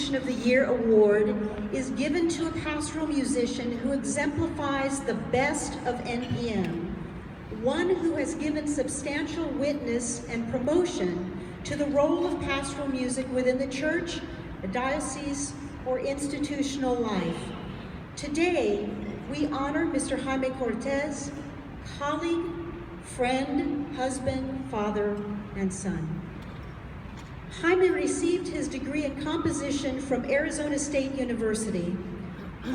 Musician of the Year award is given to a pastoral musician who exemplifies the best of NPM, one who has given substantial witness and promotion to the role of pastoral music within the church, the diocese, or institutional life. Today, we honor Mr. Jaime Cortez, colleague, friend, husband, father, and son. Jaime received his degree in composition from Arizona State University.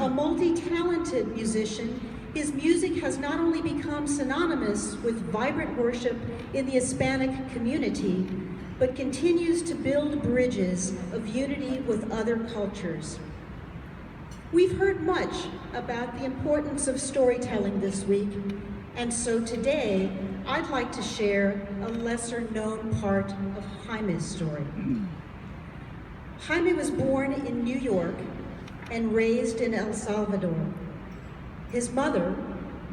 A multi-talented musician, his music has not only become synonymous with vibrant worship in the Hispanic community, but continues to build bridges of unity with other cultures. We've heard much about the importance of storytelling this week, and so today, I'd like to share a lesser-known part of Jaime's story. Jaime was born in New York and raised in El Salvador. His mother,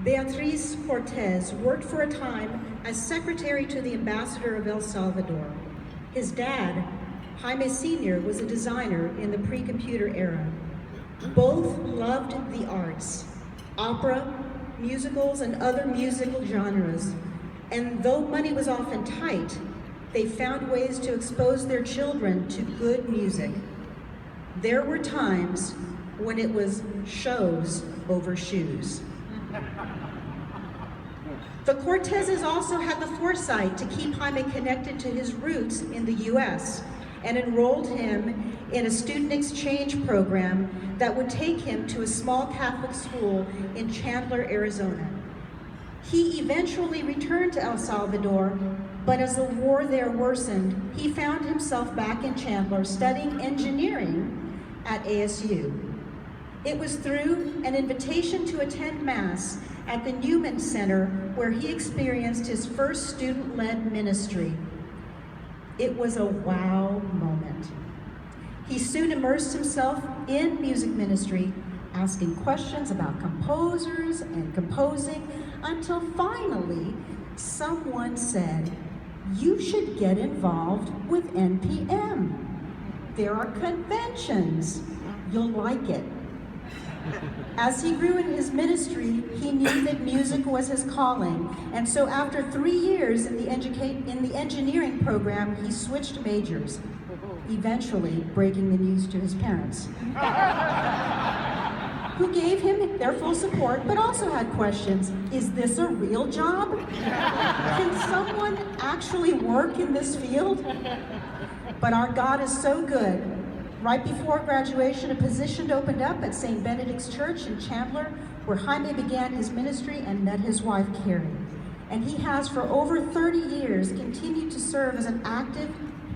Beatriz Cortez, worked for a time as secretary to the ambassador of El Salvador. His dad, Jaime Sr., was a designer in the pre-computer era. Both loved the arts, opera, musicals, and other musical genres. And though money was often tight, they found ways to expose their children to good music. There were times when it was shows over shoes. The Cortezes also had the foresight to keep Jaime connected to his roots in the US and enrolled him in a student exchange program that would take him to a small Catholic school in Chandler, Arizona. He eventually returned to El Salvador, but as the war there worsened, he found himself back in Chandler studying engineering at ASU. It was through an invitation to attend Mass at the Newman Center where he experienced his first student-led ministry. It was a wow moment. He soon immersed himself in music ministry, asking questions about composers and composing, until finally someone said, "You should get involved with NPM. There are conventions. You'll like it." As he grew in his ministry, he knew that music was his calling, and so after 3 years in the engineering program, he switched majors, eventually breaking the news to his parents, who gave him their full support, but also had questions. Is this a real job? Can someone actually work in this field? But our God is so good. Right before graduation, a position opened up at St. Benedict's Church in Chandler, where Jaime began his ministry and met his wife, Carrie. And he has, for over 30 years, continued to serve as an active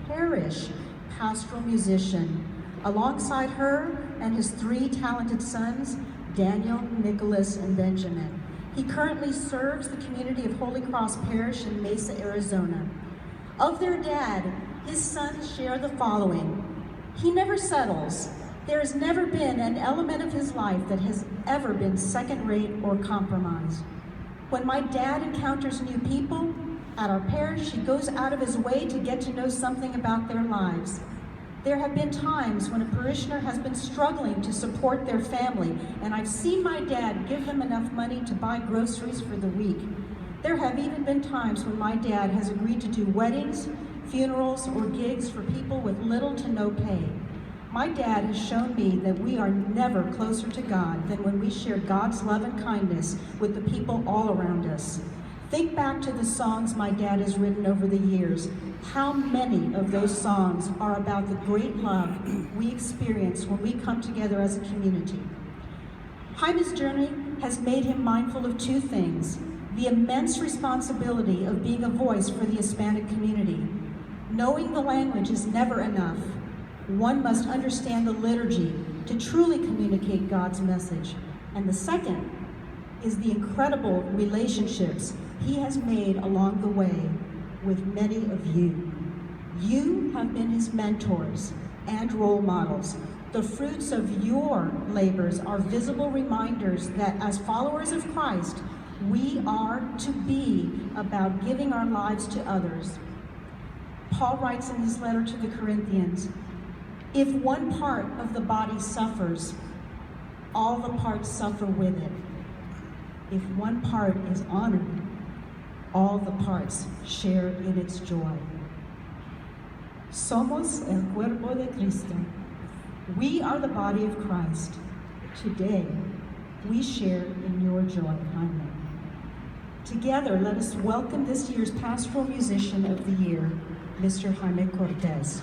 parish pastoral musician, alongside her and his 3 talented sons, Daniel, Nicholas, and Benjamin. He currently serves the community of Holy Cross Parish in Mesa, Arizona. Of their dad, his sons share the following. He never settles. There has never been an element of his life that has ever been second-rate or compromised. When my dad encounters new people at our parish, he goes out of his way to get to know something about their lives. There have been times when a parishioner has been struggling to support their family, and I've seen my dad give them enough money to buy groceries for the week. There have even been times when my dad has agreed to do weddings, funerals, or gigs for people with little to no pay. My dad has shown me that we are never closer to God than when we share God's love and kindness with the people all around us. Think back to the songs my dad has written over the years. How many of those songs are about the great love we experience when we come together as a community? Jaime's journey has made him mindful of 2 things: the immense responsibility of being a voice for the Hispanic community. Knowing the language is never enough. One must understand the liturgy to truly communicate God's message. And the second is the incredible relationships he has made along the way with many of you. You have been his mentors and role models. The fruits of your labors are visible reminders that as followers of Christ, we are to be about giving our lives to others. Paul writes in his letter to the Corinthians, If one part of the body suffers, all the parts suffer with it. If one part is honored, all the parts share in its joy. Somos el cuerpo de Cristo. We are the body of Christ. Today, we share in your joy, Jaime. Together, let us welcome this year's Pastoral Musician of the Year, Mr. Jaime Cortez.